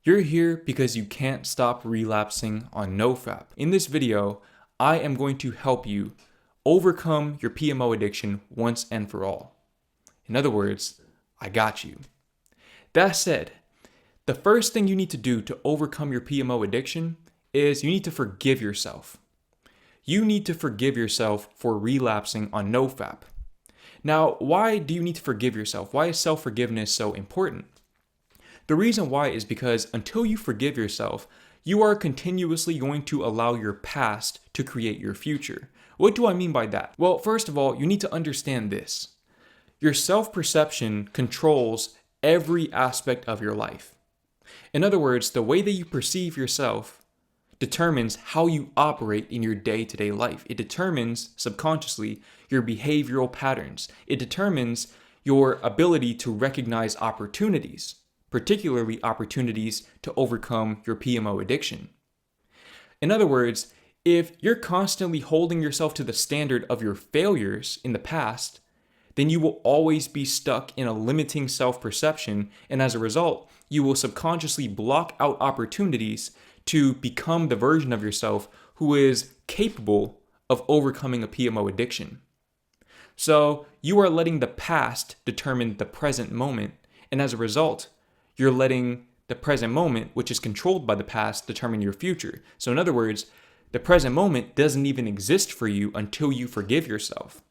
You're here because you can't stop relapsing on NoFap. In this video, I am going to help you overcome your PMO addiction once and for all. In other words, I got you. That said, the first thing you need to do to overcome your PMO addiction is you need to forgive yourself. You need to forgive yourself for relapsing on NoFap. Now, why do you need to forgive yourself? Why is self-forgiveness so important? The reason why is because until you forgive yourself, you are continuously going to allow your past to create your future. What do I mean by that? Well, first of all, you need to understand this. Your self-perception controls every aspect of your life. In other words, the way that you perceive yourself determines how you operate in your day-to-day life. It determines, subconsciously, your behavioral patterns. It determines your ability to recognize opportunities, particularly opportunities to overcome your PMO addiction. In other words, if you're constantly holding yourself to the standard of your failures in the past, then you will always be stuck in a limiting self-perception, and as a result, you will subconsciously block out opportunities to become the version of yourself who is capable of overcoming a PMO addiction. So you are letting the past determine the present moment, and as a result, you're letting the present moment, which is controlled by the past, determine your future. So in other words, the present moment doesn't even exist for you until you forgive yourself,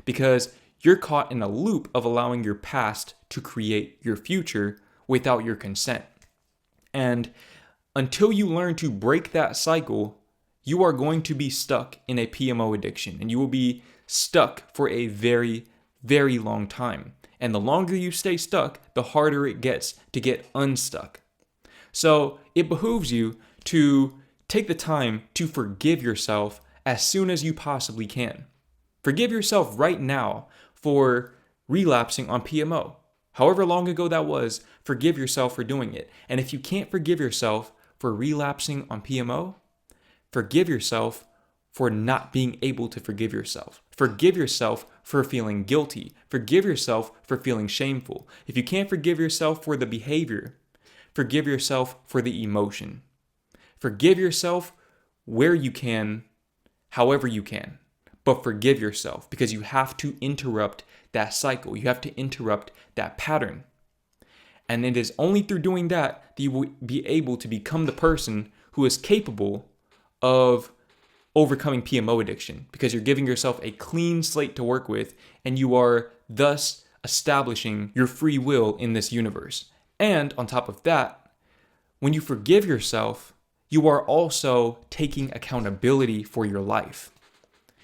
because you're caught in a loop of allowing your past to create your future without your consent. And until you learn to break that cycle, you are going to be stuck in a PMO addiction, and you will be stuck for a very, very long time. And the longer you stay stuck, the harder it gets to get unstuck. So it behooves you to take the time to forgive yourself as soon as you possibly can. Forgive yourself right now for relapsing on PMO. However long ago that was, forgive yourself for doing it. And if you can't forgive yourself for relapsing on PMO, forgive yourself for not being able to forgive yourself. Forgive yourself for feeling guilty. Forgive yourself for feeling shameful. If you can't forgive yourself for the behavior, forgive yourself for the emotion. Forgive yourself where you can, however you can. But forgive yourself, because you have to interrupt that cycle. You have to interrupt that pattern. And it is only through doing that you will be able to become the person who is capable of overcoming PMO addiction, because you're giving yourself a clean slate to work with, and you are thus establishing your free will in this universe. And on top of that, when you forgive yourself, you are also taking accountability for your life.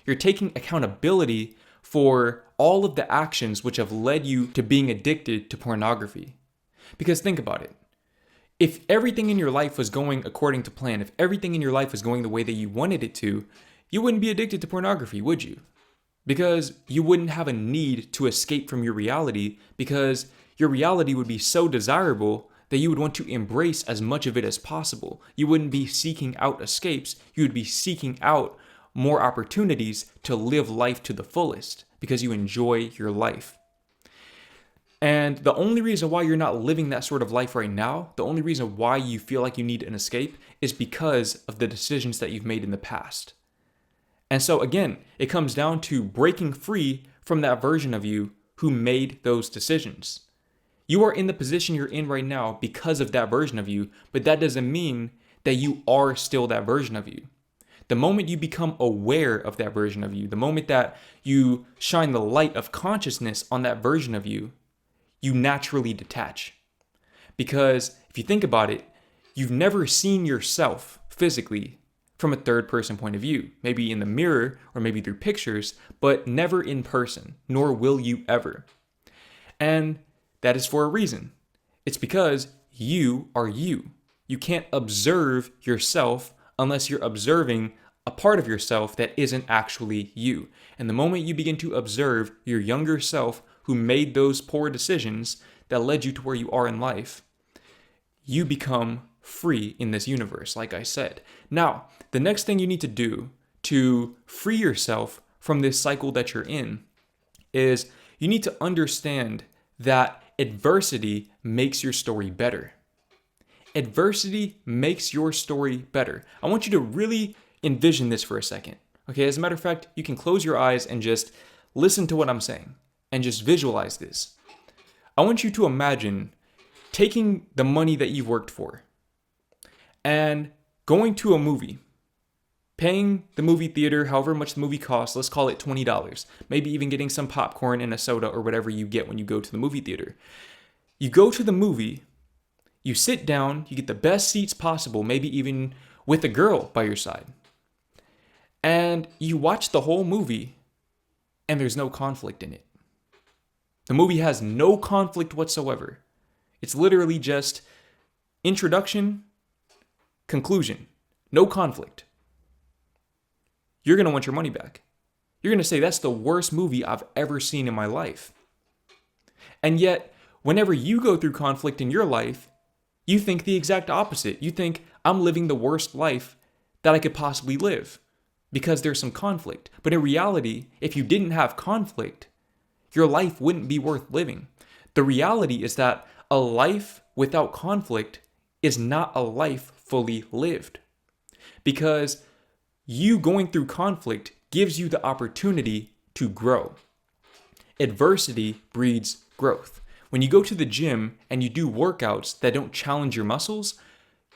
You're taking accountability for all of the actions which have led you to being addicted to pornography. Because think about it. If everything in your life was going according to plan, if everything in your life was going the way that you wanted it to, you wouldn't be addicted to pornography, would you? Because you wouldn't have a need to escape from your reality, because your reality would be so desirable that you would want to embrace as much of it as possible. You wouldn't be seeking out escapes, you would be seeking out more opportunities to live life to the fullest, because you enjoy your life. And the only reason why you're not living that sort of life right now, the only reason why you feel like you need an escape, is because of the decisions that you've made in the past. And so again, it comes down to breaking free from that version of you who made those decisions. You are in the position you're in right now because of that version of you, but that doesn't mean that you are still that version of you. The moment you become aware of that version of you, the moment that you shine the light of consciousness on that version of you, you naturally detach. Because if you think about it, you've never seen yourself physically from a third person point of view, maybe in the mirror or maybe through pictures, but never in person, nor will you ever. And that is for a reason. It's because you are you. You can't observe yourself unless you're observing a part of yourself that isn't actually you. And the moment you begin to observe your younger self who made those poor decisions that led you to where you are in life, you become free in this universe, like I said. Now, the next thing you need to do to free yourself from this cycle that you're in is you need to understand that adversity makes your story better. Adversity makes your story better. I want you to really envision this for a second. Okay, as a matter of fact, you can close your eyes and just listen to what I'm saying and just visualize this. I want you to imagine taking the money that you've worked for and going to a movie, paying the movie theater however much the movie costs, let's call it $20, maybe even getting some popcorn and a soda or whatever you get when you go to the movie theater. You go to the movie, you sit down, you get the best seats possible, maybe even with a girl by your side, and you watch the whole movie and there's no conflict in it. The movie has no conflict whatsoever. It's literally just introduction, conclusion, no conflict. You're going to want your money back. You're going to say, that's the worst movie I've ever seen in my life. And yet, whenever you go through conflict in your life, you think the exact opposite. You think, I'm living the worst life that I could possibly live because there's some conflict. But in reality, if you didn't have conflict, your life wouldn't be worth living. The reality is that a life without conflict is not a life fully lived. Because you going through conflict gives you the opportunity to grow. Adversity breeds growth. When you go to the gym and you do workouts that don't challenge your muscles,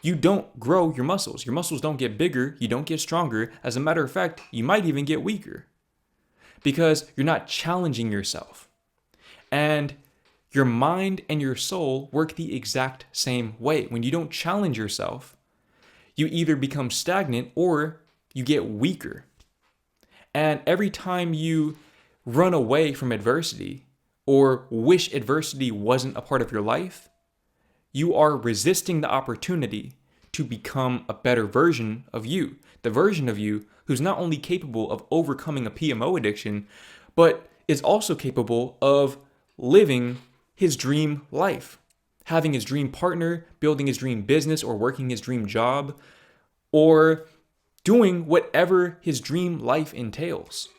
you don't grow your muscles. Your muscles don't get bigger, you don't get stronger. As a matter of fact, you might even get weaker because you're not challenging yourself. And your mind and your soul work the exact same way. When you don't challenge yourself, you either become stagnant or you get weaker. And every time you run away from adversity or wish adversity wasn't a part of your life, you are resisting the opportunity to become a better version of you. The version of you who's not only capable of overcoming a PMO addiction, but is also capable of living his dream life, having his dream partner, building his dream business, or working his dream job, or doing whatever his dream life entails.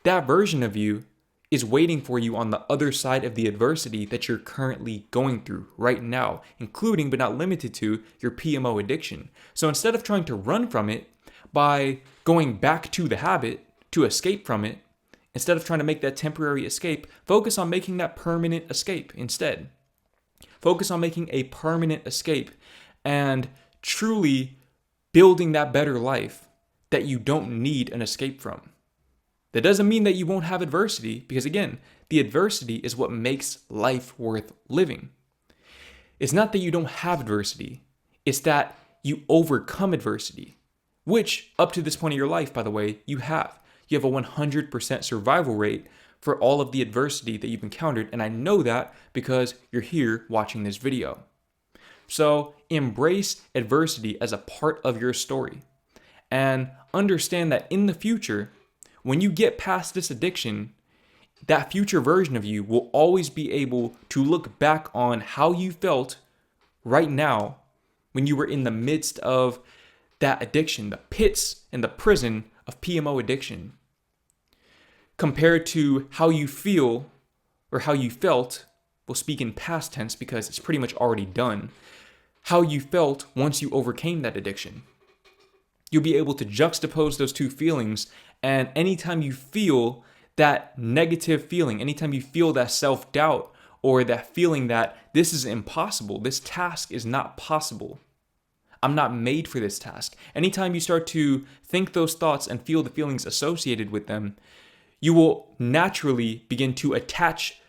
That version of you is waiting for you on the other side of the adversity that you're currently going through right now, including but not limited to your PMO addiction. So instead of trying to run from it by going back to the habit to escape from it, instead of trying to make that temporary escape, focus on making that permanent escape instead. Focus on making a permanent escape and truly building that better life that you don't need an escape from. That doesn't mean that you won't have adversity, because again, the adversity is what makes life worth living. It's not that you don't have adversity, it's that you overcome adversity, which up to this point in your life, by the way, you have. You have a 100% survival rate for all of the adversity that you've encountered, and I know that because you're here watching this video. So embrace adversity as a part of your story and understand that in the future, when you get past this addiction, that future version of you will always be able to look back on how you felt right now when you were in the midst of that addiction, the pits and the prison of PMO addiction, compared to how you feel or how you felt. We'll speak in past tense because it's pretty much already done. How you felt once you overcame that addiction. You'll be able to juxtapose those two feelings, and anytime you feel that negative feeling, anytime you feel that self-doubt or that feeling that this is impossible, this task is not possible, I'm not made for this task. Anytime you start to think those thoughts and feel the feelings associated with them, you will naturally begin to attach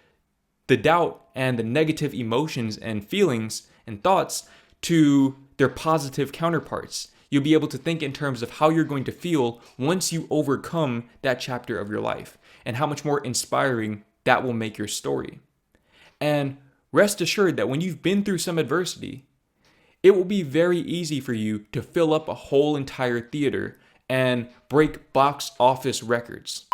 the doubt and the negative emotions and feelings and thoughts to their positive counterparts. You'll be able to think in terms of how you're going to feel once you overcome that chapter of your life and how much more inspiring that will make your story. And rest assured that when you've been through some adversity, it will be very easy for you to fill up a whole entire theater and break box office records.